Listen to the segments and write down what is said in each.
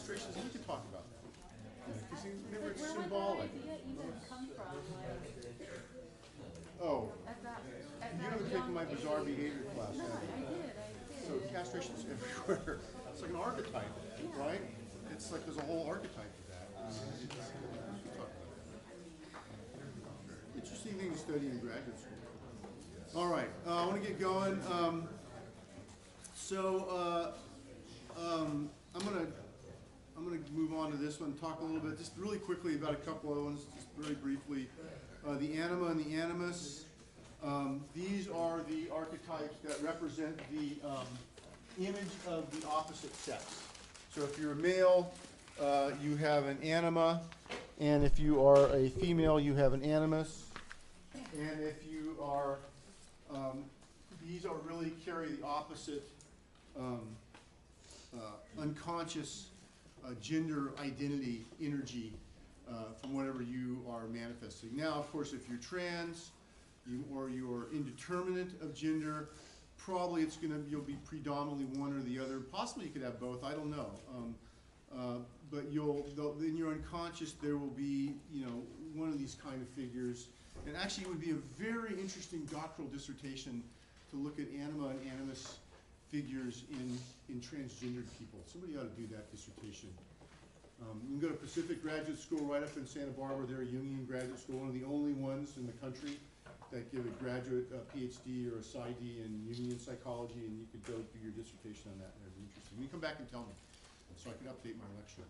castrations, we could talk about that. Because remember, it's Where symbolic. would that idea even come from? Oh, At that you haven't taken my bizarre behavior class, No, have I you? did. So castration's everywhere. It's like an archetype, right? It's like there's a whole archetype of that. We can talk about that. Interesting thing to study in graduate school. All right, I want to get going. I'm gonna move on to this one. Talk a little bit, just really quickly about a couple of ones, just very briefly. The Anima and the Animus. These are the archetypes that represent the image of the opposite sex. So if you're a male, you have an anima, and if you are a female, you have an animus. And if you are, these are really carry the opposite unconscious gender identity energy from whatever you are manifesting. Now, of course, if you're trans, or you're indeterminate of gender, probably you'll be predominantly one or the other. Possibly you could have both. I don't know. But in your unconscious there will be, one of these kind of figures. And actually, it would be a very interesting doctoral dissertation to look at anima and animus figures in transgendered people. Somebody ought to do that dissertation. You can go to Pacific Graduate School right up in Santa Barbara. They're a Jungian graduate school, one of the only ones in the country that give a graduate PhD or a PsyD in Jungian psychology, and you could go do your dissertation on that. That'd be interesting. You come back and tell me, so I can update my lecture.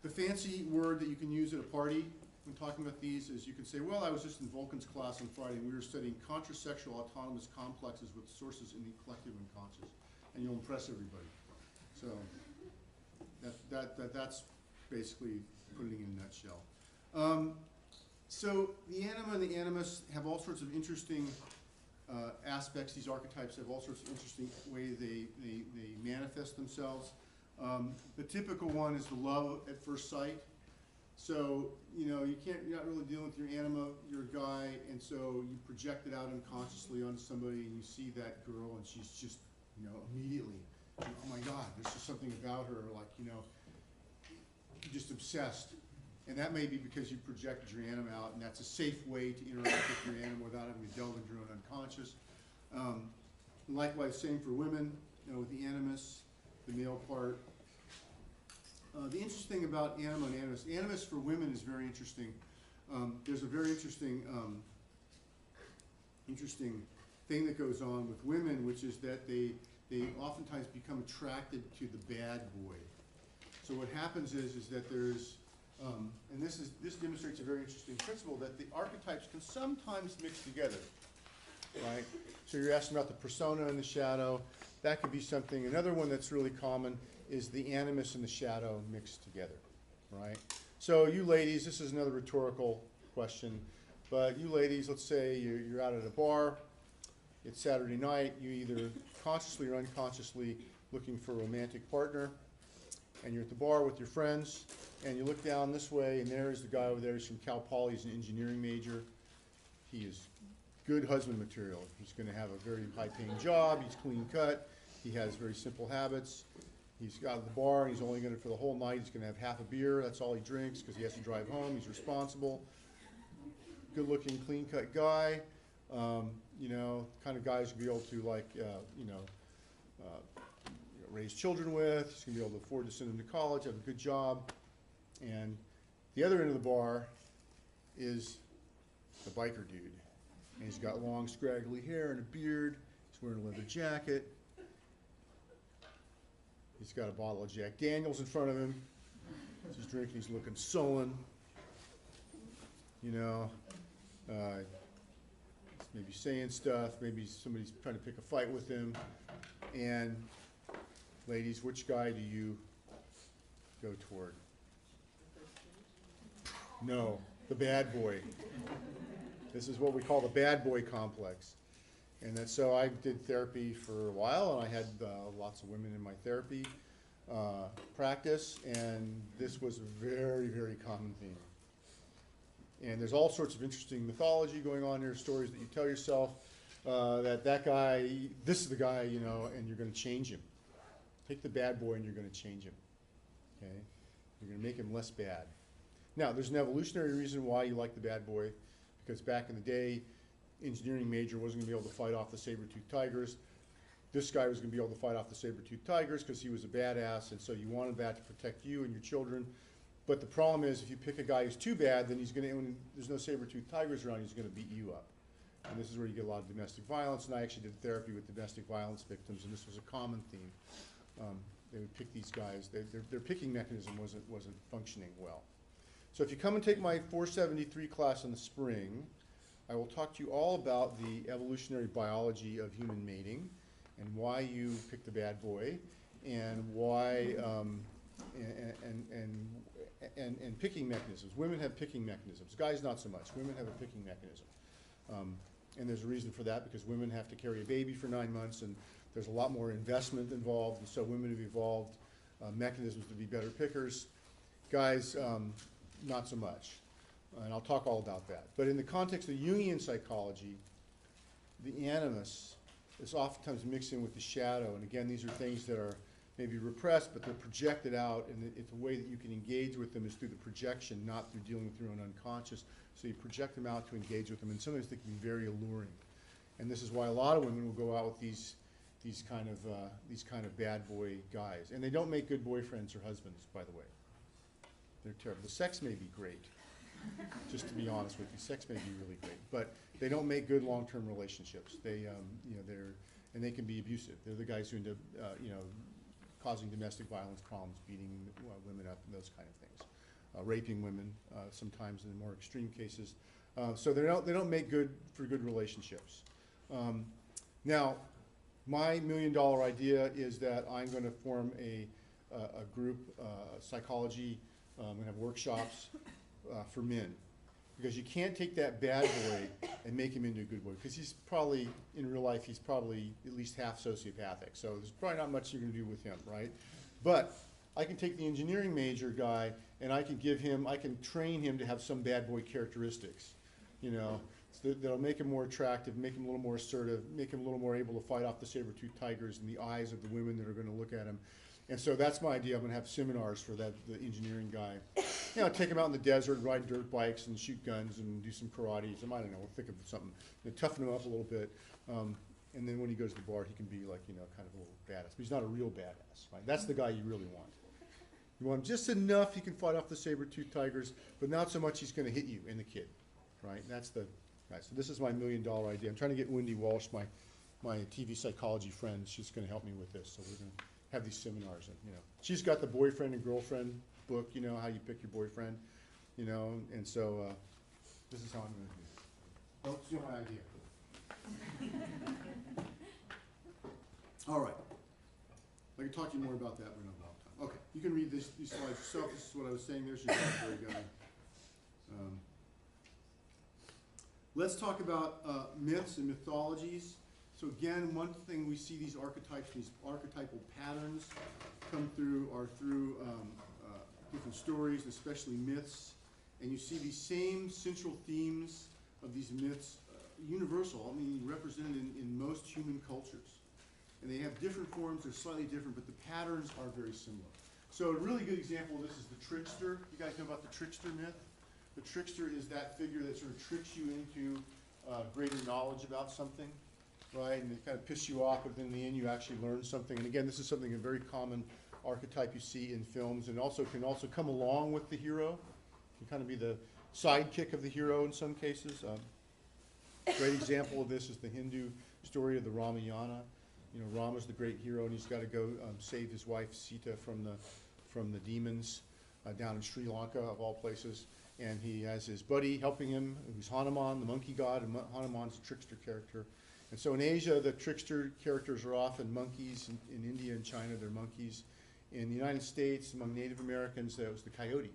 The fancy word that you can use at a party when talking about these is you can say, well, I was just in Vulcan's class on Friday, and we were studying contrasexual autonomous complexes with sources in the collective unconscious, and you'll impress everybody. So that's basically putting it in a nutshell. So the anima and the animus have all sorts of interesting aspects. These archetypes have all sorts of interesting ways they manifest themselves. The typical one is the love at first sight. So, you're not really dealing with your anima, you're a guy, and so you project it out unconsciously onto somebody, and you see that girl, and she's just, immediately, oh my God, there's just something about her, like, you're just obsessed. And that may be because you projected your anima out, and that's a safe way to interact with your anima without having to delve into your own unconscious. Likewise, same for women, with the animus, the male part. The interesting thing about anima and animus for women is very interesting. There's a very interesting thing that goes on with women, which is that they oftentimes become attracted to the bad boy. So what happens is that there's and this demonstrates a very interesting principle that the archetypes can sometimes mix together, right? So you're asking about the persona and the shadow. That could be something. Another one that's really common is the animus and the shadow mixed together, right? So you ladies, this is another rhetorical question, but you ladies, let's say you're out at a bar. It's Saturday night. You either consciously or unconsciously looking for a romantic partner, and you're at the bar with your friends, and you look down this way, and there's the guy over there. He's from Cal Poly. He's an engineering major. He is good husband material. He's going to have a very high-paying job. He's clean cut. He has very simple habits. He's got at the bar, and he's only going to, for the whole night, he's going to have half a beer. That's all he drinks because he has to drive home. He's responsible. Good-looking, clean-cut guy. Kind of guys you'll be able to, like, raise children with. He's going to be able to afford to send them to college, have a good job. And the other end of the bar is the biker dude. And he's got long, scraggly hair and a beard. He's wearing a leather jacket. He's got a bottle of Jack Daniels in front of him. He's drinking. He's looking sullen. Maybe saying stuff. Maybe somebody's trying to pick a fight with him. And ladies, which guy do you go toward? No, the bad boy. This is what we call the bad boy complex. And so I did therapy for a while, and I had lots of women in my therapy practice, and this was a very, very common theme. And there's all sorts of interesting mythology going on here, stories that you tell yourself that guy, this is the guy, and you're going to change him. Take the bad boy and you're going to change him. Okay? You're going to make him less bad. Now, there's an evolutionary reason why you like the bad boy, because back in the day, engineering major wasn't going to be able to fight off the saber-toothed tigers. This guy was going to be able to fight off the saber-toothed tigers because he was a badass, and so you wanted that to protect you and your children. But the problem is, if you pick a guy who's too bad, then he's going to, when there's no saber-toothed tigers around, he's going to beat you up. And this is where you get a lot of domestic violence, and I actually did therapy with domestic violence victims, and this was a common theme. They would pick these guys. Their picking mechanism wasn't functioning well. So if you come and take my 473 class in the spring, I will talk to you all about the evolutionary biology of human mating and why you pick the bad boy and why, and picking mechanisms. Women have picking mechanisms. Guys, not so much. Women have a picking mechanism. And there's a reason for that, because women have to carry a baby for 9 months, and there's a lot more investment involved, and so women have evolved mechanisms to be better pickers. Guys, not so much. And I'll talk all about that. But in the context of Jungian psychology, the animus is oftentimes mixed in with the shadow. And again, these are things that are maybe repressed, but they're projected out, and it's a way that you can engage with them is through the projection, not through dealing with your own unconscious. So you project them out to engage with them, and sometimes they can be very alluring. And this is why a lot of women will go out with these kind of bad boy guys. And they don't make good boyfriends or husbands, by the way. They're terrible. The sex may be great, just to be honest with you. Sex may be really great, but they don't make good long-term relationships. They, and they can be abusive. They're the guys who end up, causing domestic violence problems, beating women up, and those kind of things, raping women sometimes in more extreme cases. So they don't make for good relationships. Now, my $1 million idea is that I'm going to form a group, psychology. I'm going to have workshops for men, because you can't take that bad boy and make him into a good boy, because he's probably, in real life, he's probably at least half sociopathic, so there's probably not much you're going to do with him, right? But I can take the engineering major guy and I can train him to have some bad boy characteristics, so that'll make him more attractive, make him a little more assertive, make him a little more able to fight off the saber-toothed tigers in the eyes of the women that are going to look at him. And so that's my idea. I'm going to have seminars for the engineering guy. Take him out in the desert, ride dirt bikes and shoot guns and do some karate. I don't know, we'll think of something. Toughen him up a little bit. And then when he goes to the bar, he can be like, kind of a little badass. But he's not a real badass, right? That's the guy you really want. You want him just enough he can fight off the saber-toothed tigers, but not so much he's going to hit you and the kid, right? That's the, right. So this is my $1 million idea. I'm trying to get Wendy Walsh, my TV psychology friend. She's going to help me with this. So we're going to have these seminars, and she's got the boyfriend and girlfriend book, how you pick your boyfriend, and so this is how I'm going to do it. Don't steal my idea. All right. I can talk to you more about that when I'm out of time. Okay, you can read these slides yourself. This is what I was saying. There's your bad boy guy. Let's talk about myths and mythologies. So again, one thing we see these archetypes, these archetypal patterns come through different stories, especially myths. And you see these same central themes of these myths, universal, represented in most human cultures. And they have different forms, they're slightly different, but the patterns are very similar. So a really good example of this is the trickster. You guys know about the trickster myth? The trickster is that figure that sort of tricks you into greater knowledge about something. Right, and it kind of pisses you off, but then in the end you actually learn something. And again, this is something, a very common archetype you see in films, and also can come along with the hero. Can kind of be the sidekick of the hero in some cases. A great example of this is the Hindu story of the Ramayana. Rama's the great hero, and he's got to go save his wife Sita from the demons down in Sri Lanka, of all places. And he has his buddy helping him, who's Hanuman, the monkey god, and Hanuman's a trickster character. And so in Asia, the trickster characters are often monkeys. In India and China, they're monkeys. In the United States, among Native Americans, that was the coyote.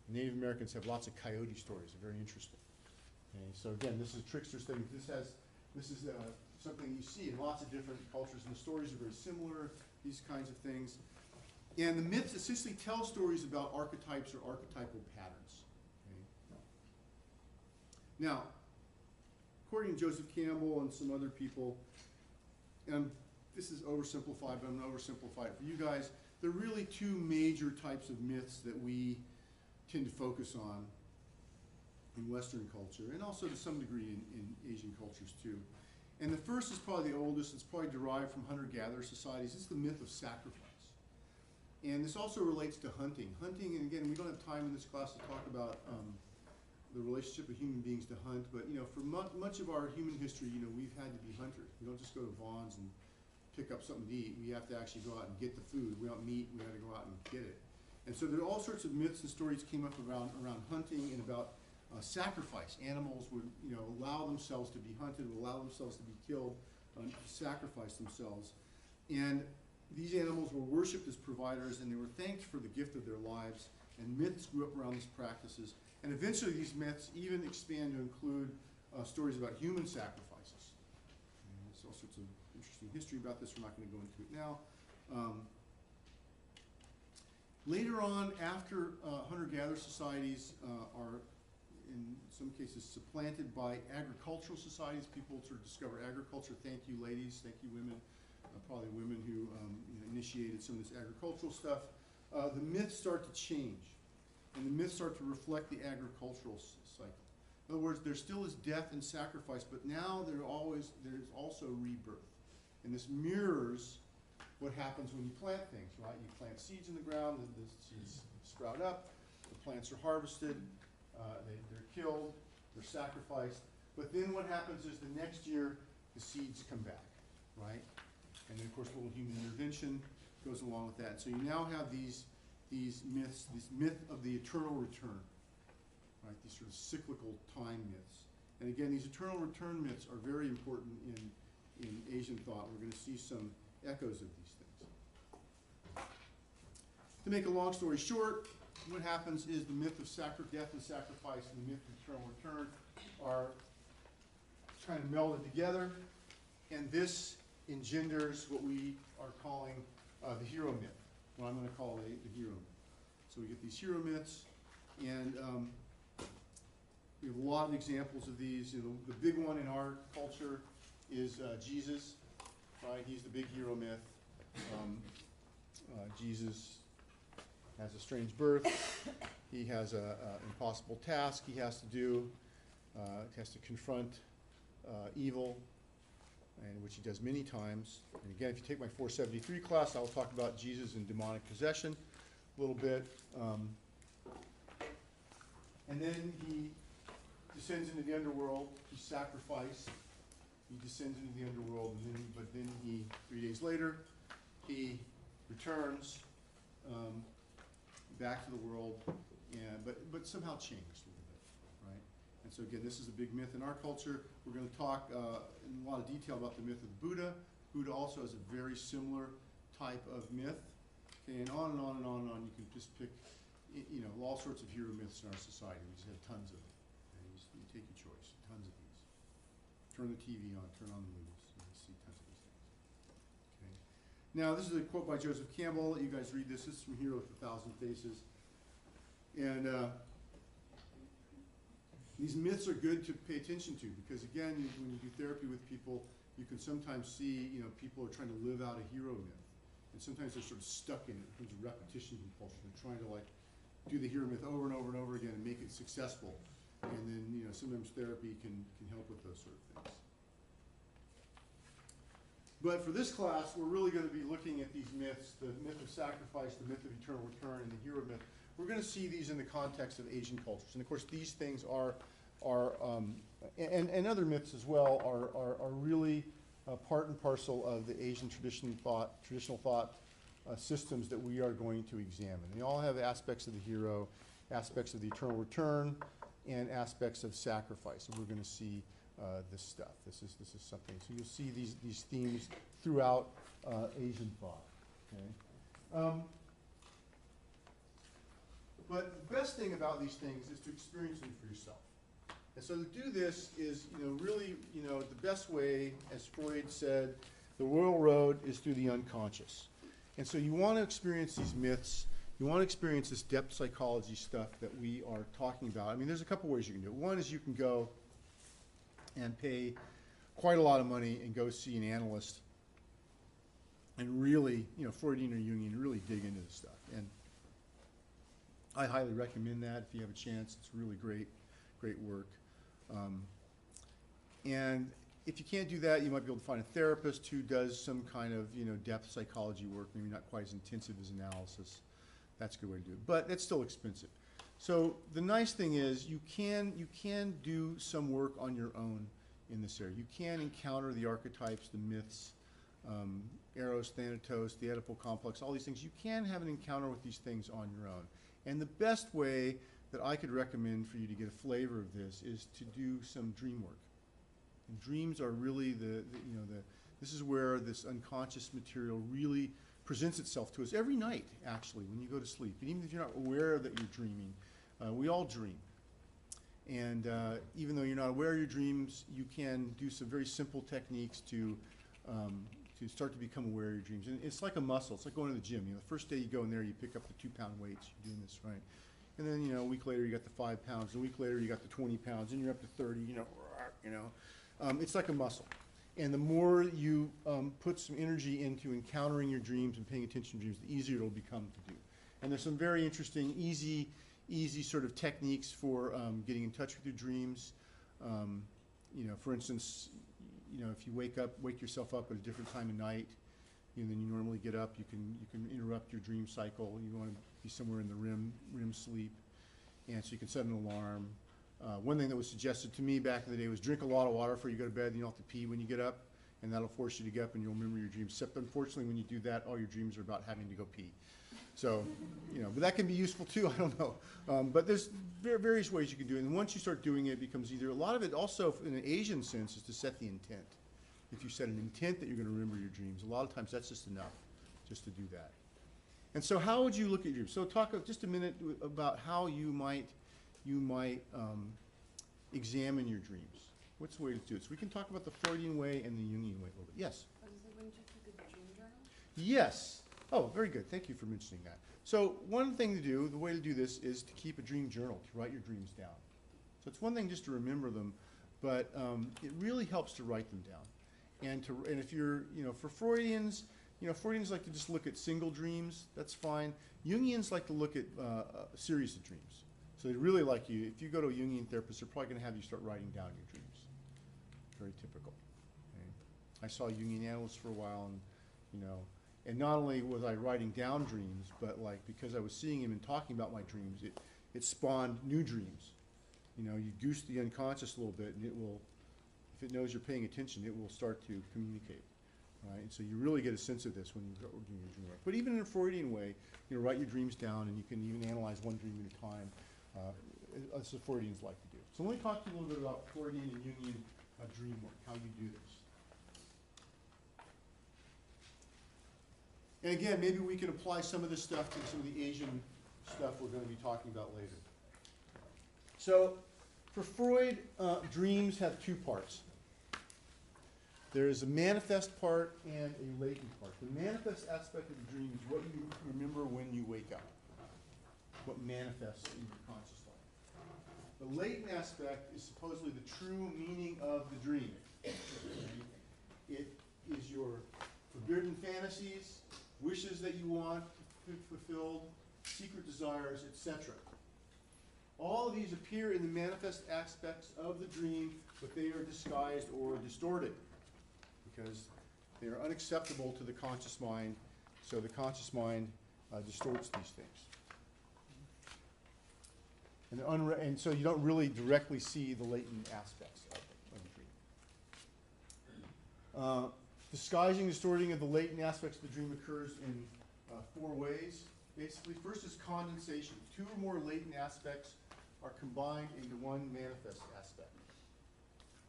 Native Americans have lots of coyote stories. They're very interesting. Okay, so again, this is a trickster's thing. This is something you see in lots of different cultures, and the stories are very similar, these kinds of things. And the myths essentially tell stories about archetypes or archetypal patterns. Okay? Now, according to Joseph Campbell and some other people, and this is oversimplified, but I'm going to oversimplify it for you guys. There are really two major types of myths that we tend to focus on in Western culture, and also to some degree in Asian cultures too. And the first is probably the oldest. It's probably derived from hunter-gatherer societies. It's the myth of sacrifice. And this also relates to hunting. Hunting, and again, we don't have time in this class to talk about the relationship of human beings to hunt, but for much of our human history, we've had to be hunters. We don't just go to Vaughn's and pick up something to eat. We have to actually go out and get the food. We want meat, we have to go out and get it. And so there are all sorts of myths and stories came up around hunting and about sacrifice. Animals would allow themselves to be hunted, would allow themselves to be killed, sacrifice themselves. And these animals were worshipped as providers, and they were thanked for the gift of their lives, and myths grew up around these practices. And eventually these myths even expand to include stories about human sacrifices. And there's all sorts of interesting history about this. We're not going to go into it now. Later on, after hunter-gatherer societies are in some cases supplanted by agricultural societies, people sort of discover agriculture. Thank you, ladies. Thank you, women. Probably women who initiated some of this agricultural stuff. The myths start to change, and the myths start to reflect the agricultural cycle. In other words, there still is death and sacrifice, but now there's also rebirth. And this mirrors what happens when you plant things, right? You plant seeds in the ground, the seeds sprout up, the plants are harvested, they're killed, they're sacrificed. But then what happens is the next year, the seeds come back, right? And then, of course, a little human intervention goes along with that. So you now have these myths, this myth of the eternal return, right? These sort of cyclical time myths. And again, these eternal return myths are very important in Asian thought. We're going to see some echoes of these things. To make a long story short, what happens is the myth of death and sacrifice and the myth of eternal return are kind of melded together, and this engenders what we are calling the hero myth, what I'm going to call the hero myth. So we get these hero myths, and we have a lot of examples of these. The big one in our culture is Jesus, right? He's the big hero myth. Jesus has a strange birth. He has an impossible task he has to do. He has to confront evil, and which he does many times. And again, if you take my 473 class, I'll talk about Jesus and demonic possession a little bit. And then he descends into the underworld. He's sacrificed. He descends into the underworld, but then he, 3 days later, he returns back to the world, but somehow changed a little bit, right? And so again, this is a big myth in our culture. We're going to talk in a lot of detail about the myth of Buddha. Buddha also has a very similar type of myth. Okay, and on and on and on and on. You can just pick, all sorts of hero myths in our society. We just have tons of them. Okay? You take your choice. Tons of these. Turn the TV on. Turn on the news. You see tons of these things. Okay. Now, this is a quote by Joseph Campbell. You guys read this. This is from Hero with a Thousand Faces. And these myths are good to pay attention to because, again, when you do therapy with people, you can sometimes see, people are trying to live out a hero myth. And sometimes they're sort of stuck in it in terms of repetition compulsion. They're trying to, do the hero myth over and over and over again and make it successful. And then, sometimes therapy can help with those sort of things. But for this class, we're really going to be looking at these myths, the myth of sacrifice, the myth of eternal return, and the hero myth. We're going to see these in the context of Asian cultures. And of course, these things and other myths as well, are really part and parcel of the Asian traditional thought systems that we are going to examine. They all have aspects of the hero, aspects of the eternal return, and aspects of sacrifice. And we're going to see this stuff. This is something. So you'll see these themes throughout Asian thought. Okay. But the best thing about these things is to experience them for yourself. And so to do this is, really, the best way, as Freud said, the royal road is through the unconscious. And so you want to experience these myths. You want to experience this depth psychology stuff that we are talking about. I mean, there's a couple ways you can do it. One is you can go and pay quite a lot of money and go see an analyst and really, Freudian or Jungian, really dig into this stuff. And I highly recommend that if you have a chance. It's really great work. And if you can't do that, you might be able to find a therapist who does some kind of, depth psychology work, maybe not quite as intensive as analysis. That's a good way to do it, but it's still expensive. So the nice thing is you can do some work on your own in this area. You can encounter the archetypes, the myths, Eros, Thanatos, the Oedipal complex, all these things. You can have an encounter with these things on your own. And the best way that I could recommend for you to get a flavor of this is to do some dream work. And dreams are really this is where this unconscious material really presents itself to us every night, actually, when you go to sleep. And even if you're not aware that you're dreaming, we all dream. And even though you're not aware of your dreams, you can do some very simple techniques to start to become aware of your dreams. And it's like a muscle. It's like going to the gym. The first day you go in there, you pick up the 2-pound weights. You're doing this, right? And then, a week later, you got the 5 pounds. A week later, you got the 20 pounds. And you're up to 30, It's like a muscle. And the more you put some energy into encountering your dreams and paying attention to dreams, the easier it'll become to do. And there's some very interesting, easy sort of techniques for getting in touch with your dreams. For instance, if you wake yourself up at a different time of night than you normally get up, you can interrupt your dream cycle. You want to be somewhere in the REM sleep, and so you can set an alarm. One thing that was suggested to me back in the day was drink a lot of water before you go to bed, and you don't have to pee when you get up, and that'll force you to get up and you'll remember your dreams. Except unfortunately, when you do that, all your dreams are about having to go pee. So, but that can be useful too, I don't know. But there's various ways you can do it. And once you start doing it, it becomes easier. A lot of it also, in an Asian sense, is to set the intent. If you set an intent that you're going to remember your dreams, a lot of times that's just enough, just to do that. And so how would you look at your dreams? So talk just a minute about how you might examine your dreams. What's the way to do it? So we can talk about the Freudian way and the Jungian way a little bit. Yes? Wouldn't you keep a dream journal? Yes. Oh, very good. Thank you for mentioning that. So one thing to do, the way to do this is to keep a dream journal, to write your dreams down. So it's one thing just to remember them, but it really helps to write them down. And if you're, for Freudians, Freudians like to just look at single dreams. That's fine. Jungians like to look at a series of dreams. So they really like you. If you go to a Jungian therapist, they're probably going to have you start writing down your dreams. Very typical. Okay. I saw a Jungian analyst for a while, and and not only was I writing down dreams, but because I was seeing him and talking about my dreams, it spawned new dreams. You goose the unconscious a little bit, and it will, if it knows you're paying attention, it will start to communicate. Right? And so you really get a sense of this when you're doing your dream work. But even in a Freudian way, write your dreams down, and you can even analyze one dream at a time. That's what Freudians like to do. So let me talk to you a little bit about Freudian and Jungian dream work, how you do this. And again, maybe we can apply some of this stuff to some of the Asian stuff we're going to be talking about later. So for Freud, dreams have two parts. There is a manifest part and a latent part. The manifest aspect of the dream is what you remember when you wake up, what manifests in your conscious life. The latent aspect is supposedly the true meaning of the dream. It is your forbidden fantasies, wishes that you want fulfilled, secret desires, etc. All of these appear in the manifest aspects of the dream, but they are disguised or distorted because they are unacceptable to the conscious mind, so the conscious mind distorts these things. And so you don't really directly see the latent aspects of the dream. Disguising, distorting of the latent aspects of the dream occurs in 4 ways. Basically, first is condensation. 2 or more latent aspects are combined into one manifest aspect.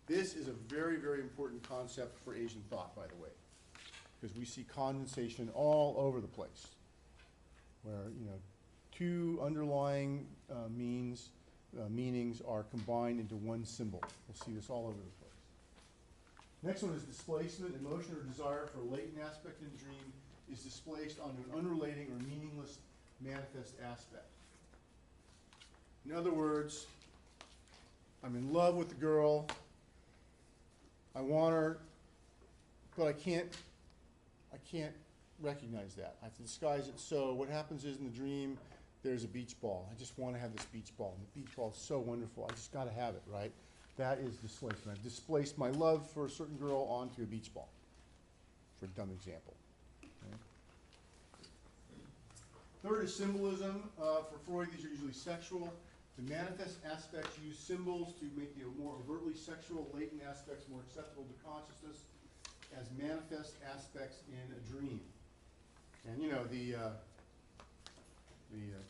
This is a very, very important concept for Asian thought, by the way, because we see condensation all over the place, where 2 underlying meanings are combined into one symbol. We'll see this all over the place. Next one is displacement. Emotion or desire for a latent aspect in the dream is displaced onto an unrelating or meaningless manifest aspect. In other words, I'm in love with the girl, I want her, but I can't recognize that. I have to disguise it. So what happens is in the dream, there's a beach ball. I just want to have this beach ball. And the beach ball is so wonderful. I just got to have it, right? That is displacement. I've displaced my love for a certain girl onto a beach ball, for a dumb example. Okay. Third is symbolism. For Freud, these are usually sexual. The manifest aspects use symbols to make the more overtly sexual, latent aspects more acceptable to consciousness as manifest aspects in a dream. And you know, the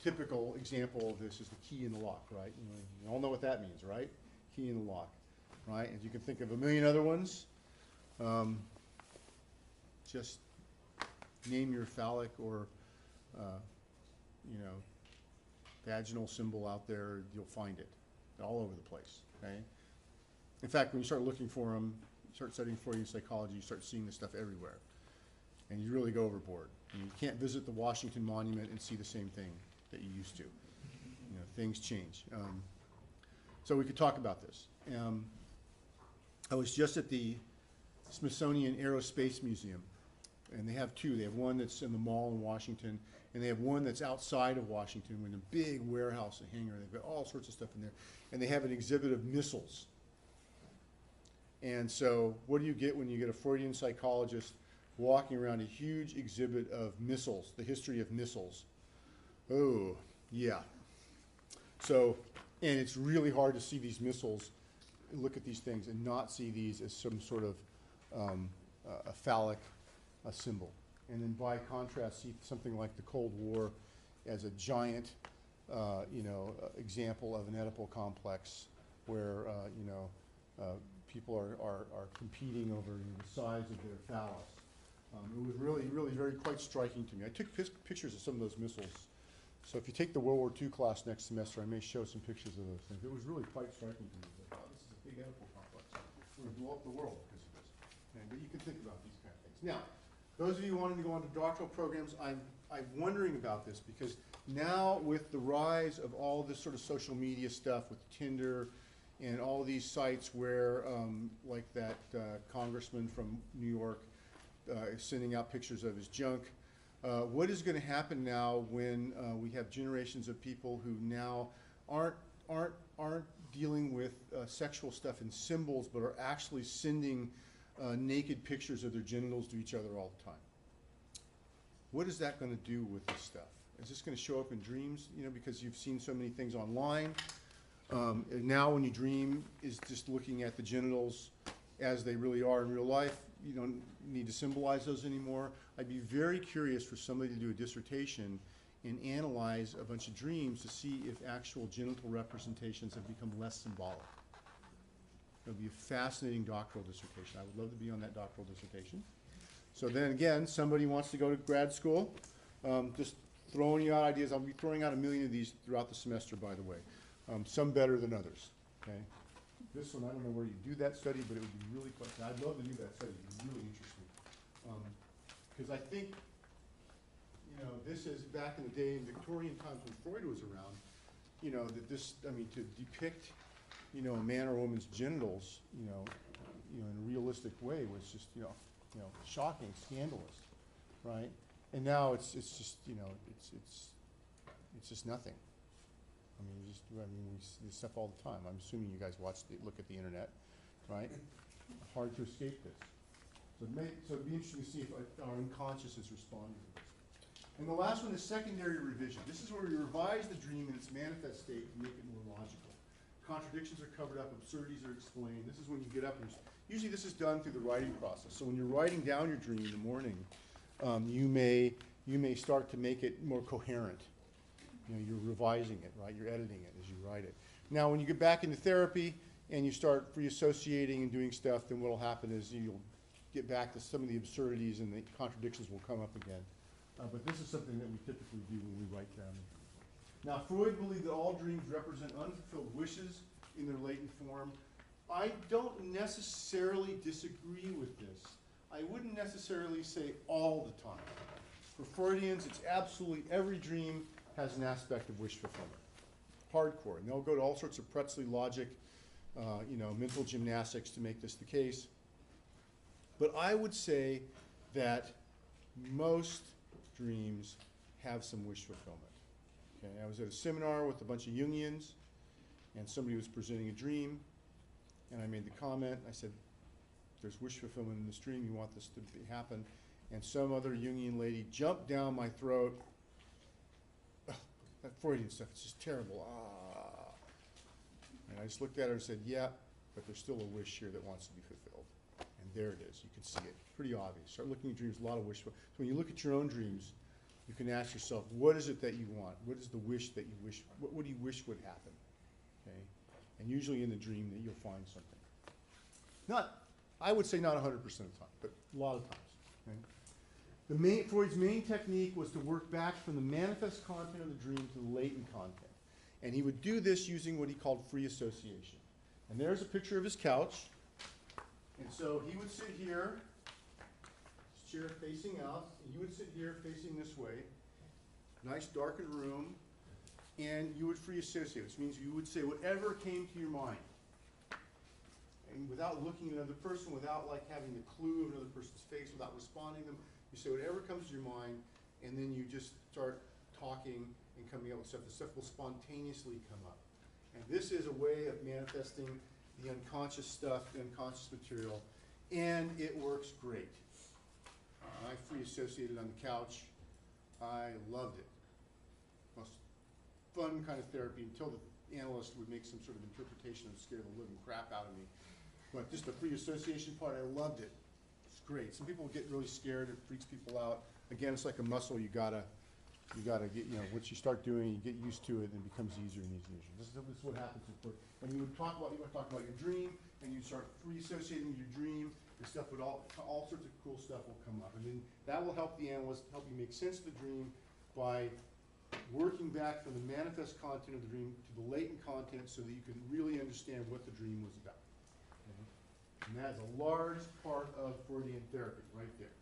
typical example of this is the key in the lock, right? You all know what that means, right? Key in the lock, right? And you can think of a million other ones. Just name your phallic or, you know, vaginal symbol out there, you'll find it all over the place, okay? In fact, when you start looking for them, start studying Freudian psychology, you start seeing this stuff everywhere. And you really go overboard. And you can't visit the Washington Monument and see the same thing that you used to. You know, things change. So we could talk about this. I was just at the Smithsonian Aerospace Museum, and they have two. They have one that's in the mall in Washington, and they have one that's outside of Washington in a big warehouse, a hangar. They've got all sorts of stuff in there. And they have an exhibit of missiles. And so what do you get when you get a Freudian psychologist walking around a huge exhibit of missiles, the history of missiles? Oh, yeah. So, and it's really hard to see these missiles, look at these things, and not see these as some sort of a phallic symbol. And then by contrast, see something like the Cold War as a giant, you know, example of an Oedipal complex where, you know, people are competing over the size of their phallus. It was really very quite striking to me. I took pictures of some of those missiles. So if you take the World War II class next semester, I may show some pictures of those things. It was really quite striking to me. Like, wow, this is a big Oedipal complex. We're going to blow up the world because of this. Okay, but you can think about these kind of things. Now, those of you wanting to go on to doctoral programs, I'm wondering about this because now with the rise of all this sort of social media stuff with Tinder and all these sites where, like that congressman from New York is sending out pictures of his junk, what is going to happen now when we have generations of people who now aren't dealing with sexual stuff in symbols, but are actually sending naked pictures of their genitals to each other all the time? What is that going to do with this stuff? Is this going to show up in dreams? You know, because you've seen so many things online. Now when you dream is just looking at the genitals as they really are in real life. You don't need to symbolize those anymore. I'd be very curious for somebody to do a dissertation and analyze a bunch of dreams to see if actual genital representations have become less symbolic. It'll be a fascinating doctoral dissertation. I would love to be on that doctoral dissertation. So then again, somebody wants to go to grad school, just throwing you out ideas. I'll be throwing out a million of these throughout the semester, by the way. Some better than others, okay? This one, I don't know where you do that study, but it would be really quite, I'd love to do that study. It would be really interesting. Because I think, you know, this is back in the day in Victorian times when Freud was around, you know, that this, I mean, to depict, you know, a man or a woman's genitals, you know, in a realistic way was just, you know, shocking, scandalous, right? And now it's just, you know, it's just nothing. I mean, we see this stuff all the time. I'm assuming you guys look at the internet, right? Hard to escape this. So it'd be interesting to see if our unconscious is responding to this. And the last one is secondary revision. This is where we revise the dream in its manifest state to make it more logical. Contradictions are covered up, absurdities are explained. This is when you get up and usually this is done through the writing process. So when you're writing down your dream in the morning, you may start to make it more coherent. You know, you're revising it, right? You're editing it as you write it. Now, when you get back into therapy and you start reassociating and doing stuff, then what will happen is you'll get back to some of the absurdities and the contradictions will come up again. But this is something that we typically do when we write down. Now, Freud believed that all dreams represent unfulfilled wishes in their latent form. I don't necessarily disagree with this. I wouldn't necessarily say all the time. For Freudians, it's absolutely every dream has an aspect of wish fulfillment. Hardcore. And they'll go to all sorts of Pretzley logic, you know, mental gymnastics to make this the case. But I would say that most dreams have some wish fulfillment. Okay, I was at a seminar with a bunch of Jungians, and somebody was presenting a dream, and I made the comment, I said, there's wish fulfillment in this dream, you want this to happen, and some other Jungian lady jumped down my throat. Ugh, that Freudian stuff, it's just terrible. And I just looked at her and said, yeah, but there's still a wish here that wants to be fulfilled. And there it is, you can see it, pretty obvious. Start looking at dreams, a lot of wish. So when you look at your own dreams, you can ask yourself, what is it that you want? What is the wish that you wish, what do you wish would happen? Okay? And usually in the dream that you'll find something. I would say not 100% of the time, but a lot of times. Okay? Freud's main technique was to work back from the manifest content of the dream to the latent content. And he would do this using what he called free association. And there's a picture of his couch. And so he would sit here, his chair facing out, and you would sit here facing this way, nice darkened room, and you would free associate, which means you would say whatever came to your mind. And without looking at another person, without like having the clue of another person's face, without responding to them, you say whatever comes to your mind, and then you just start talking and coming up with stuff. The stuff will spontaneously come up. And this is a way of manifesting the unconscious stuff, the unconscious material, and it works great. I free associated on the couch. I loved it. Most fun kind of therapy until the analyst would make some sort of interpretation and scare the living crap out of me. But just the free association part, I loved it. It's great. Some people get really scared. It freaks people out. Again, it's like a muscle. You gotta get, once you start doing, you get used to it, and it becomes easier and easier. This is what happens with work. When you would talk about your dream, and you start free associating with your dream, the stuff would all sorts of cool stuff will come up. And then that will help the analyst, help you make sense of the dream by working back from the manifest content of the dream to the latent content so that you can really understand what the dream was about. Okay? And that is a large part of Freudian therapy, right there.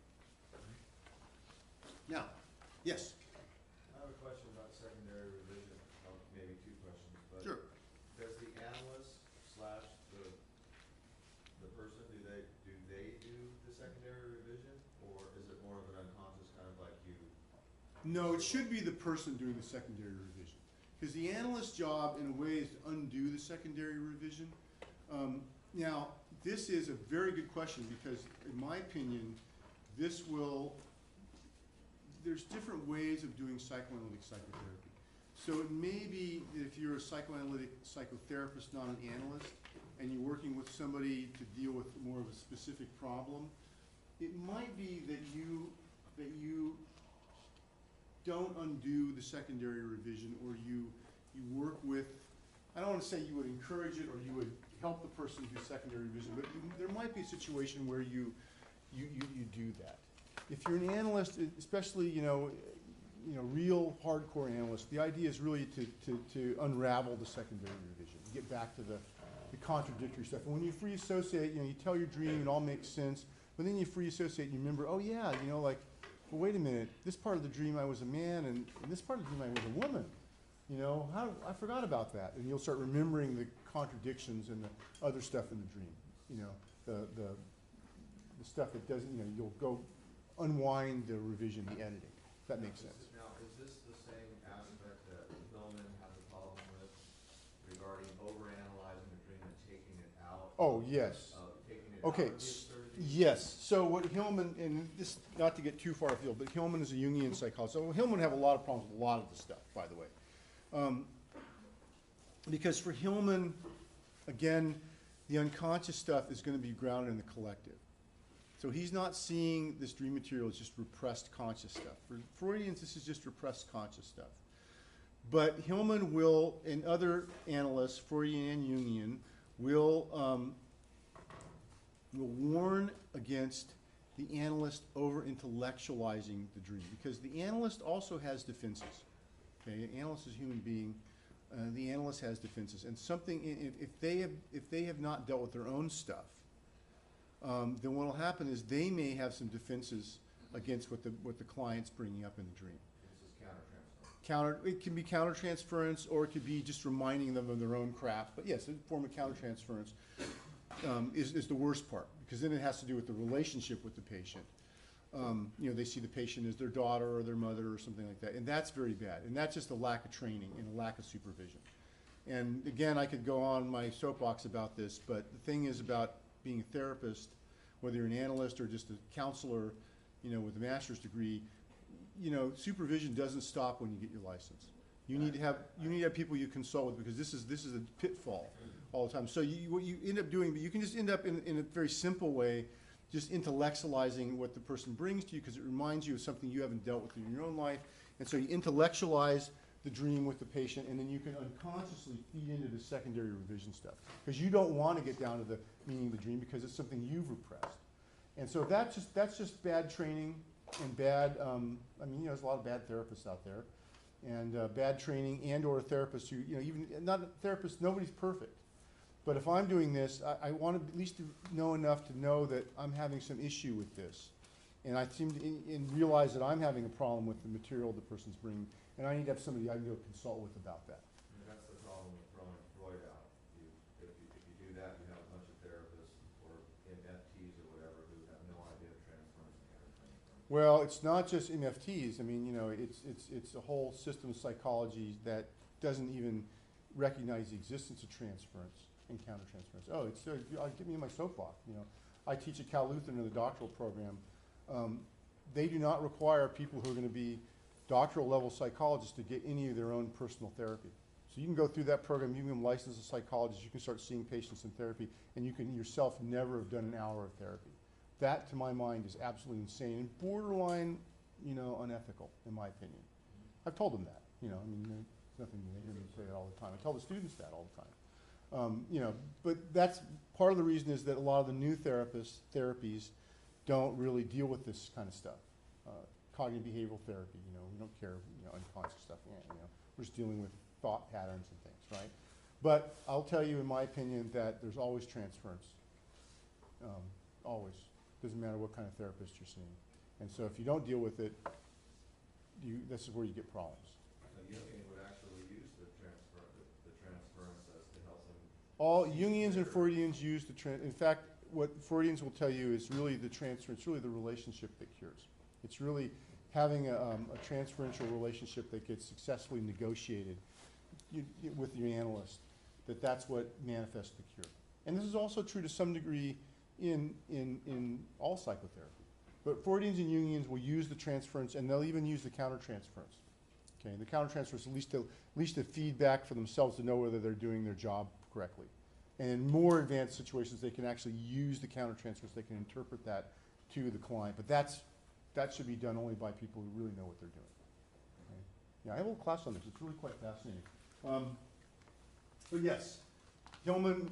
Okay? Now, yes? I have a question about secondary revision, maybe two questions, but Sure. Does the analyst slash the person, do they do the secondary revision, or is it more of an unconscious kind of like you? No, it should be the person doing the secondary revision. Because the analyst's job, in a way, is to undo the secondary revision. Now, this is a very good question because, in my opinion, there's different ways of doing psychoanalytic psychotherapy. So it may be that if you're a psychoanalytic psychotherapist, not an analyst, and you're working with somebody to deal with more of a specific problem, it might be that you don't undo the secondary revision, or you work with, I don't want to say you would encourage it or you would help the person do secondary revision, but there might be a situation where you do that. If you're an analyst, especially real hardcore analyst, the idea is really to unravel the secondary revision, get back to the contradictory stuff. And when you free associate, you tell your dream, it all makes sense, but then you free associate and you remember, oh yeah, well, wait a minute, this part of the dream I was a man, and this part of the dream I was a woman. I forgot about that. And you'll start remembering the contradictions and the other stuff in the dream. The stuff that doesn't, you'll go unwind the revision, the editing. If that makes sense. Now, is this the same aspect that Hillman has a problem with regarding overanalyzing the dream and taking it out? Oh, yes. Taking it Okay. out of the absurdity? Yes. So what Hillman, and this, not to get too far afield, but Hillman is a Jungian psychologist. So Hillman have a lot of problems with a lot of the stuff, by the way. Because for Hillman, again, the unconscious stuff is going to be grounded in the collective. So he's not seeing this dream material as just repressed conscious stuff. For Freudians, this is just repressed conscious stuff. But Hillman will, and other analysts, Freudian and Jungian, will warn against the analyst over-intellectualizing the dream, because the analyst also has defenses. Okay, an analyst is a human being. The analyst has defenses, and if they have not dealt with their own stuff, then what will happen is they may have some defenses against what the client's bringing up in the dream. This is countertransference. It can be countertransference, or it could be just reminding them of their own crap. But yes, a form of countertransference is the worst part, because then it has to do with the relationship with the patient. you know, they see the patient as their daughter or their mother or something like that. And that's very bad. And that's just a lack of training and a lack of supervision. And again, I could go on my soapbox about this, but the thing is about being a therapist, whether you're an analyst or just a counselor, you know, with a master's degree, you know, supervision doesn't stop when you get your license. You need to have people you consult with, because this is a pitfall all the time. So what you end up doing, but you can just end up in a very simple way, just intellectualizing what the person brings to you, because it reminds you of something you haven't dealt with in your own life. And so you intellectualize the dream with the patient, and then you can unconsciously feed into the secondary revision stuff, because you don't want to get down to the meaning of the dream because it's something you've repressed. And so that's just bad training and bad, I mean, you know, there's a lot of bad therapists out there, and bad training and or therapists who, you know, even not a therapist, nobody's perfect. But if I'm doing this, I want to at least know enough to know that I'm having some issue with this. And I seem to and realize that I'm having a problem with the material the person's bringing, and I need to have somebody I can go consult with about that. And that's the problem with throwing Freud out. If you do that, you have a bunch of therapists or MFTs or whatever who have no idea of transference and countertransference. Well, it's not just MFTs. I mean, you know, it's a whole system of psychology that doesn't even recognize the existence of transference and countertransference. Oh, it's give me my soapbox. You know, I teach at Cal Lutheran in the doctoral program. They do not require people who are going to be doctoral level psychologists to get any of their own personal therapy. So you can go through that program, you can become licensed as a psychologist, you can start seeing patients in therapy, and you can yourself never have done an hour of therapy. That, to my mind, is absolutely insane and borderline, you know, unethical, in my opinion. I've told them that, you know, I mean, there's nothing, they hear me say that all the time. I tell the students that all the time. You know, but that's part of the reason is that a lot of the new therapies don't really deal with this kind of stuff. Cognitive behavioral therapy, you know, we don't care, you know, unconscious stuff, yeah, you know, we're just dealing with thought patterns and things, right? But I'll tell you, in my opinion, that there's always transference, always. Doesn't matter what kind of therapist you're seeing. And so if you don't deal with it, this is where you get problems. So Yeoman would actually use the transference as to help them. All Jungians and Freudians use in fact, what Freudians will tell you is really the transfer, it's really the relationship that cures. It's really having a transferential relationship that gets successfully negotiated with your analyst, that's what manifests the cure. And this is also true to some degree in all psychotherapy. But Freudians and Jungians will use the transference, and they'll even use the countertransference. Okay, the countertransference at least a feedback for themselves to know whether they're doing their job correctly. And in more advanced situations, they can actually use the countertransference. They can interpret that to the client. But that should be done only by people who really know what they're doing. Okay? Yeah, I have a little class on this. It's really quite fascinating. But yes, Hillman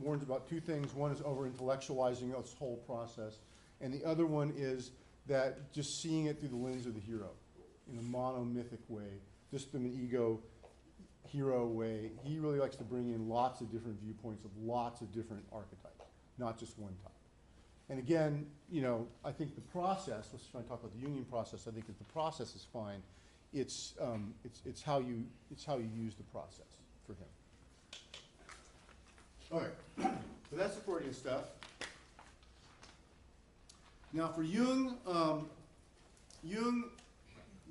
warns about two things. One is over-intellectualizing this whole process, and the other one is that just seeing it through the lens of the hero in a monomythic way, just in an ego hero way. He really likes to bring in lots of different viewpoints of lots of different archetypes, not just one type. And again, you know, I think the process, let's try and talk about the Jungian process. I think that the process is fine. It's how you use the process for him. All right, so that's the Freudian stuff. Now for Jung,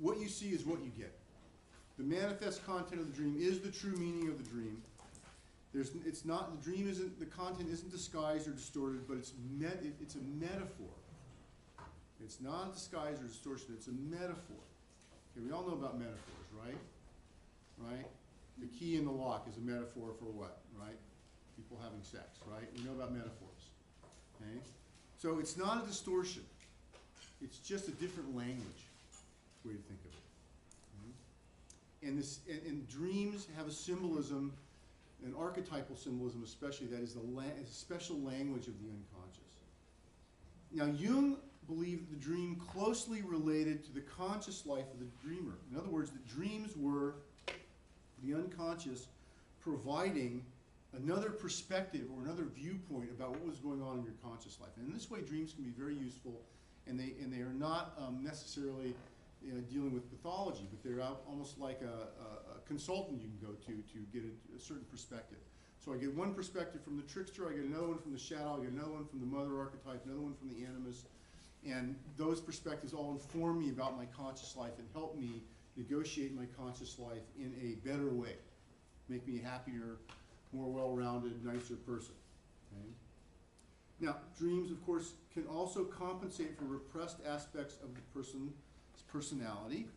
what you see is what you get. The manifest content of the dream is the true meaning of the dream. The content isn't disguised or distorted, but it's a metaphor. It's not disguised or distortion, it's a metaphor. Okay, we all know about metaphors, right? Right? The key in the lock is a metaphor for what, right? People having sex, right? We know about metaphors, okay? So it's not a distortion. It's just a different language, way to think of it. And dreams have a symbolism, an archetypal symbolism especially, that is a special language of the unconscious. Now Jung believed the dream closely related to the conscious life of the dreamer. In other words, the dreams were the unconscious providing another perspective or another viewpoint about what was going on in your conscious life. And in this way, dreams can be very useful, and they are not necessarily dealing with pathology, but they're almost like a consultant you can go to get a certain perspective. So I get one perspective from the trickster, I get another one from the shadow, I get another one from the mother archetype, another one from the animus, And those perspectives all inform me about my conscious life and help me negotiate my conscious life in a better way, make me a happier, more well-rounded, nicer person. Okay? Now, dreams, of course, can also compensate for repressed aspects of the person's personality,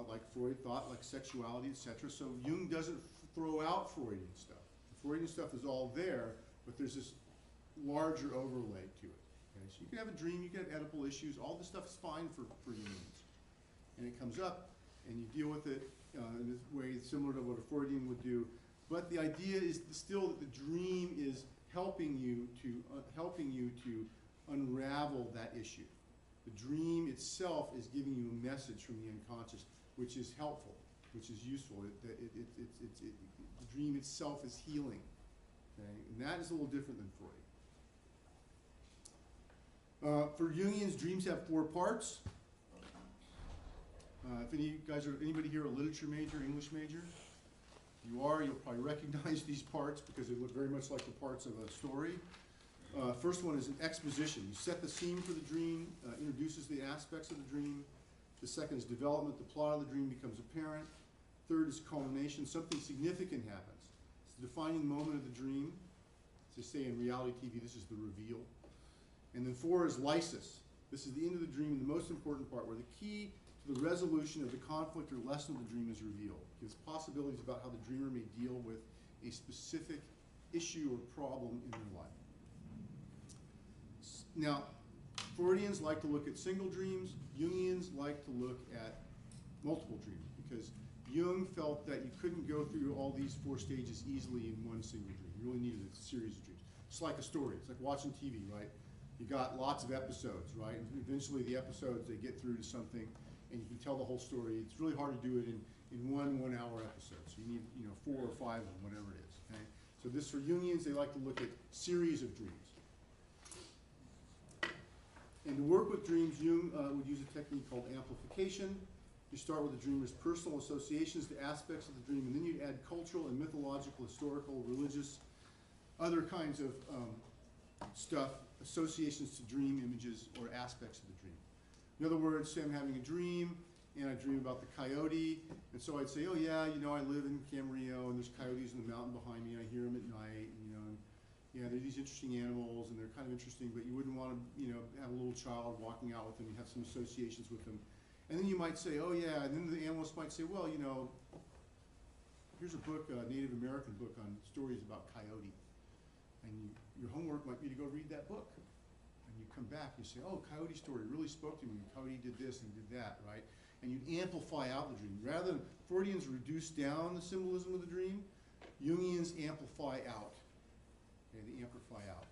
like Freud thought, like sexuality, etc. So Jung doesn't throw out Freudian stuff. The Freudian stuff is all there, but there's this larger overlay to it. Okay? So you can have a dream, you can have Oedipal issues, all this stuff is fine for humans. And it comes up, and you deal with it in a way similar to what a Freudian would do. But the idea is still that the dream is helping you to unravel that issue. The dream itself is giving you a message from the unconscious, which is helpful, which is useful. The dream itself is healing. Okay? And that is a little different than Freud. For Jungians, dreams have 4 parts. If anybody here a literature major, English major? If you are, you'll probably recognize these parts because they look very much like the parts of a story. First one is an exposition. You set the scene for the dream, introduces the aspects of the dream. The second is development. The plot of the dream becomes apparent. Third is culmination. Something significant happens. It's the defining moment of the dream. As they say in reality TV, this is the reveal. And then 4 is lysis. This is the end of the dream, and the most important part, where the key to the resolution of the conflict or lesson of the dream is revealed. It gives possibilities about how the dreamer may deal with a specific issue or problem in their life. Now, Freudians like to look at single dreams. Jungians like to look at multiple dreams because Jung felt that you couldn't go through all these 4 stages easily in one single dream. You really needed a series of dreams. Just like a story. It's like watching TV, right? You got lots of episodes, right? And eventually the episodes, they get through to something and you can tell the whole story. It's really hard to do it in one 1-hour episode. So you need 4 or 5 of them, whatever it is. Okay? So this, for Jungians, they like to look at series of dreams. And to work with dreams, Jung would use a technique called amplification. You start with the dreamer's personal associations to aspects of the dream, and then you'd add cultural and mythological, historical, religious, other kinds of stuff, associations to dream images or aspects of the dream. In other words, say I'm having a dream, and I dream about the coyote, and so I'd say, oh yeah, I live in Camarillo, and there's coyotes in the mountain behind me, and I hear them at night, and yeah, they're these interesting animals, and they're kind of interesting, but you wouldn't want to, have a little child walking out with them. You have some associations with them. And then you might say, oh yeah, and then the analyst might say, well, here's a book, a Native American book on stories about coyote. And your homework might be to go read that book. And you come back and you say, oh, coyote story really spoke to me. Coyote did this and did that, right? And you amplify out the dream. Rather than Freudians reduce down the symbolism of the dream, Jungians amplify out. Okay, they amplify out.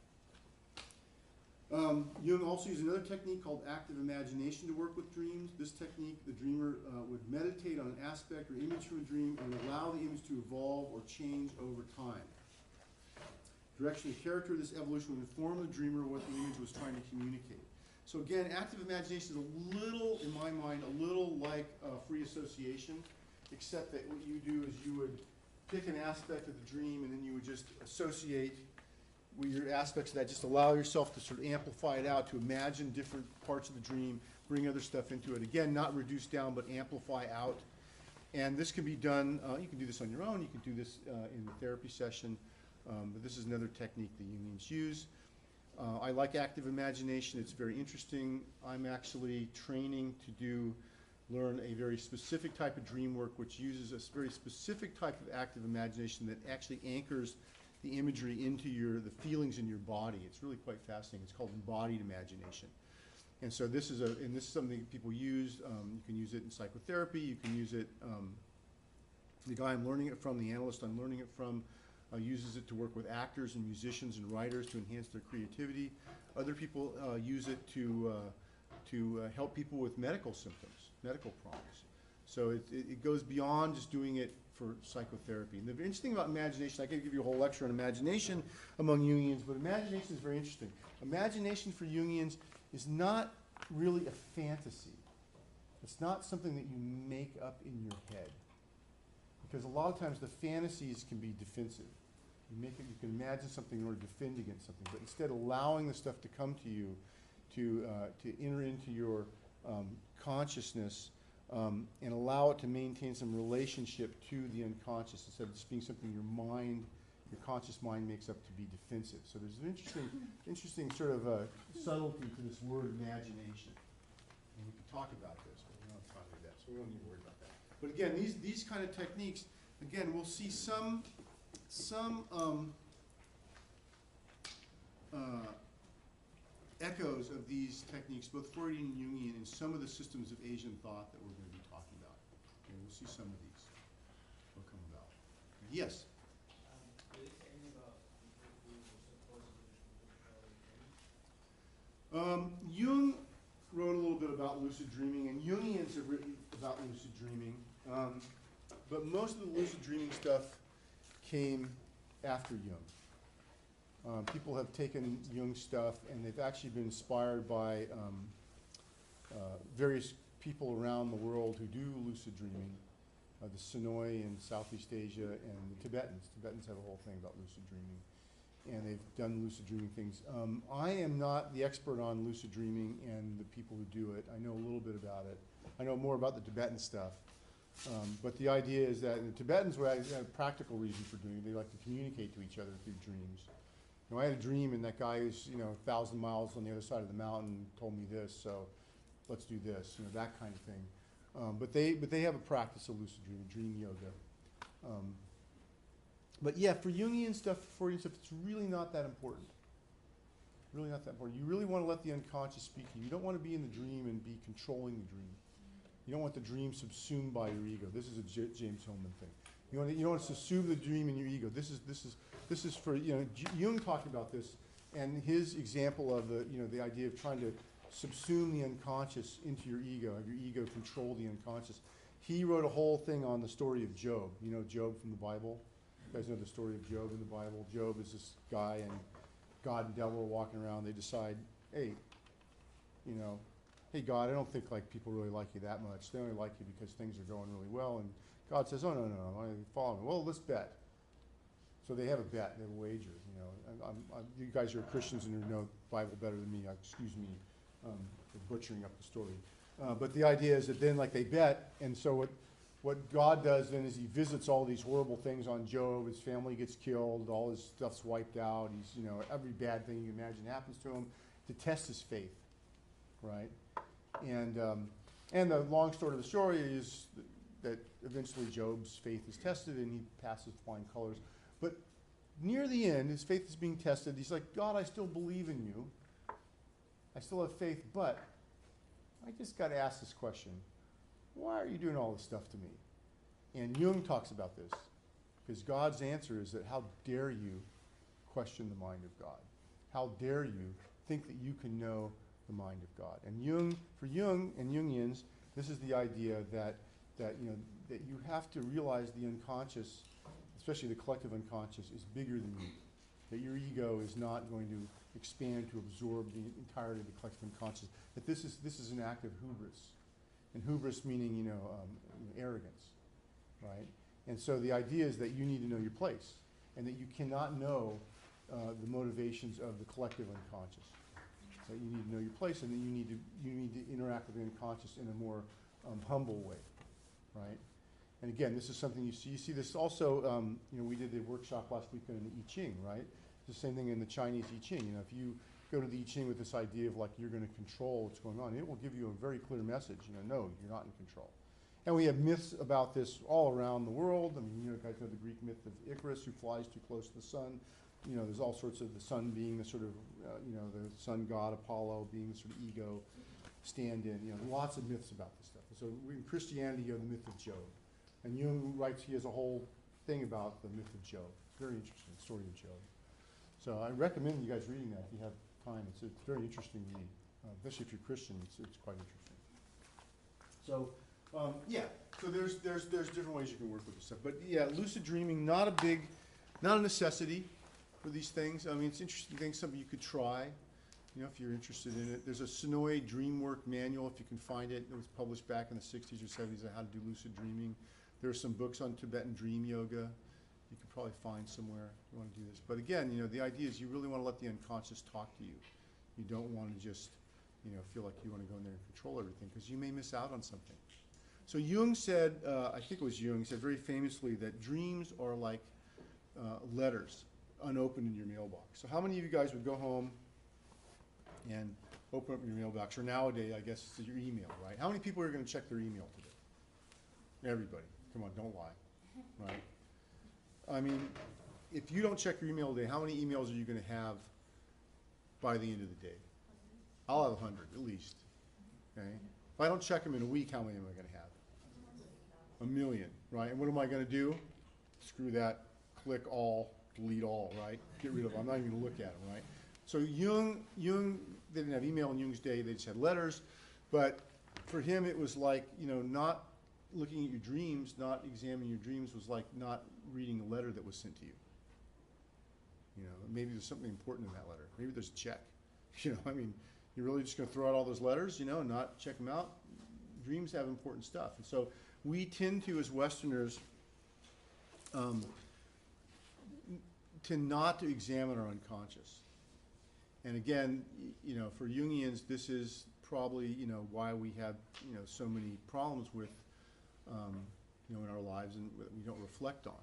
Jung also used another technique called active imagination to work with dreams. This technique, the dreamer would meditate on an aspect or image from a dream and allow the image to evolve or change over time. Direction and character of this evolution would inform the dreamer what the image was trying to communicate. So again, active imagination is a little, in my mind, a little like free association, except that what you do is you would pick an aspect of the dream and then you would just associate with your aspects of that, just allow yourself to sort of amplify it out, to imagine different parts of the dream, bring other stuff into it. Again, not reduce down, but amplify out. And this can be done, you can do this on your own, you can do this in the therapy session, but this is another technique that Jungians use. I like active imagination, it's very interesting. I'm actually training to learn a very specific type of dream work which uses a very specific type of active imagination that actually anchors the imagery into the feelings in your body. It's really quite fascinating. It's called embodied imagination. And so this is something that people use. You can use it in psychotherapy. You can use it, the guy I'm learning it from, the analyst I'm learning it from, uses it to work with actors and musicians and writers to enhance their creativity. Other people use it to help people with medical symptoms, medical problems. So it goes beyond just doing it for psychotherapy. And the interesting about imagination, I could give you a whole lecture on imagination among Jungians, but imagination is very interesting. Imagination for Jungians is not really a fantasy. It's not something that you make up in your head. Because a lot of times the fantasies can be defensive. You can imagine something in order to defend against something, but instead allowing the stuff to come to you to enter into your consciousness and allow it to maintain some relationship to the unconscious instead of just being something your conscious mind makes up to be defensive. So there's an interesting sort of subtlety to this word imagination. And we could talk about this, but we don't have time to do that, so we don't need to worry about that. But again, these kind of techniques, again, we'll see some echoes of these techniques, both Freudian and Jungian, in some of the systems of Asian thought that we're going to be talking about. And we'll see some of these will come about. Yes? Do you say anything about people who support Jung wrote a little bit about lucid dreaming, and Jungians have written about lucid dreaming. But most of the lucid dreaming stuff came after Jung. People have taken Jung's stuff, and they've actually been inspired by various people around the world who do lucid dreaming. The Sonoy in Southeast Asia and the Tibetans. Tibetans have a whole thing about lucid dreaming, and they've done lucid dreaming things. I am not the expert on lucid dreaming and the people who do it. I know a little bit about it. I know more about the Tibetan stuff. But the idea is that the Tibetans have a practical reason for doing it. They like to communicate to each other through dreams. I had a dream, and that guy who's 1,000 miles on the other side of the mountain told me this, so let's do this, that kind of thing. But they have a practice of lucid dreaming, dream yoga. But yeah, for Jungian stuff, for Freudian stuff, it's really not that important. Really not that important. You really want to let the unconscious speak to you. You don't want to be in the dream and be controlling the dream. You don't want the dream subsumed by your ego. This is a James Hillman thing. You don't want to subsume the dream in your ego. This is for Jung talked about this, and his example of the idea of trying to subsume the unconscious into your ego, have your ego control the unconscious. He wrote a whole thing on the story of Job. You know Job from the Bible? You guys know the story of Job in the Bible? Job is this guy, and God and devil are walking around. They decide, hey, hey God, I don't think people really like you that much. They only like you because things are going really well. And God says, oh no, I follow me. Well, let's bet. So they have a bet, they have a wager. You guys are Christians and you know the Bible better than me. Excuse me for butchering up the story. But the idea is that then they bet, and so what God does then is he visits all these horrible things on Job. His family gets killed, all his stuff's wiped out. He's every bad thing you can imagine happens to him to test his faith, right? And the long story of the story is that eventually Job's faith is tested and he passes flying colors. But near the end, his faith is being tested. He's like, God, I still believe in you. I still have faith, but I just got to ask this question. Why are you doing all this stuff to me? And Jung talks about this, because God's answer is that how dare you question the mind of God? How dare you think that you can know the mind of God? And for Jung and Jungians, this is the idea that you have to realize the unconscious, especially the collective unconscious, is bigger than you. That your ego is not going to expand to absorb the entirety of the collective unconscious. That this is an act of hubris, and hubris meaning arrogance, right? And so the idea is that you need to know your place, and that you cannot know the motivations of the collective unconscious. That you need to know your place, and that you need to interact with the unconscious in a more humble way, right? And again, this is something you see. You see this also. We did the workshop last week on the I Ching, right? It's the same thing in the Chinese I Ching. If you go to the I Ching with this idea of you're going to control what's going on, it will give you a very clear message. No, you're not in control. And we have myths about this all around the world. I mean, you guys know the Greek myth of Icarus, who flies too close to the sun. There's all sorts of the sun being the sort of, the sun god Apollo being the sort of ego stand-in. Lots of myths about this stuff. So in Christianity, you have the myth of Job. And Jung writes, he has a whole thing about the myth of Job. Very interesting, story of Job. So I recommend you guys reading that if you have time. It's a very interesting read. Especially if you're Christian, it's quite interesting. So, so there's different ways you can work with this stuff. But yeah, lucid dreaming, not a necessity for these things. I mean, it's interesting things, something you could try, if you're interested in it. There's a Sonoy dream work manual, if you can find it. It was published back in the 60s or 70s on how to do lucid dreaming. There are some books on Tibetan dream yoga you could probably find somewhere if you want to do this. But again, the idea is you really want to let the unconscious talk to you. You don't want to just feel like you want to go in there and control everything, because you may miss out on something. So Jung said, I think it was Jung, said very famously that dreams are like letters unopened in your mailbox. So how many of you guys would go home and open up your mailbox, or nowadays, I guess, it's your email, right? How many people are going to check their email today? Everybody. Come on, don't lie, right? I mean, if you don't check your email today, how many emails are you going to have by the end of the day? I'll have 100 at least, okay? If I don't check them in a week, how many am I going to have? 1 million, right? And what am I going to do? Screw that, click all, delete all, right? Get rid of them. I'm not even going to look at them, right? So Jung, they didn't have email in Jung's day, they just had letters, but for him it was like, not looking at your dreams, not examining your dreams was like not reading a letter that was sent to you. Maybe there's something important in that letter. Maybe there's a check. I mean, you're really just going to throw out all those letters, and not check them out? Dreams have important stuff. And so we tend to, as Westerners, tend not to examine our unconscious. And again, for Jungians, this is probably, why we have, so many problems with, in our lives and we don't reflect on.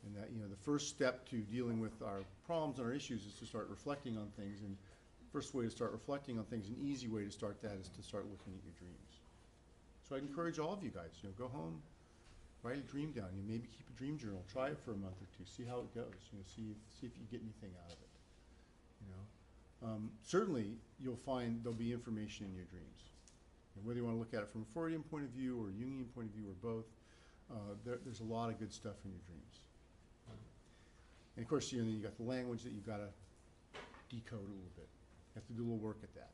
And that, the first step to dealing with our problems and our issues is to start reflecting on things. And first way to start reflecting on things, an easy way to start that is to start looking at your dreams. So I'd encourage all of you guys, go home, write a dream down. Maybe keep a dream journal. Try it for a month or two. See how it goes. See if you get anything out of it. Certainly, you'll find there'll be information in your dreams. And whether you want to look at it from a Freudian point of view or a Jungian point of view or both, there's a lot of good stuff in your dreams. And of course, then you got the language that you've got to decode a little bit. You have to do a little work at that.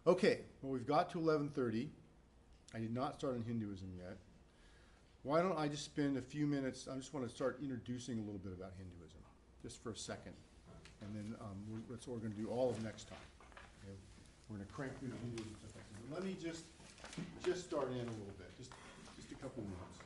Okay, well, we've got to 11:30. I did not start on Hinduism yet. Why don't I just spend a few minutes, I just want to start introducing a little bit about Hinduism, just for a second. And then that's what we're going to do all of next time. Okay? We're going to crank through the Hinduism stuff. Let me just start in a little bit, just a couple minutes.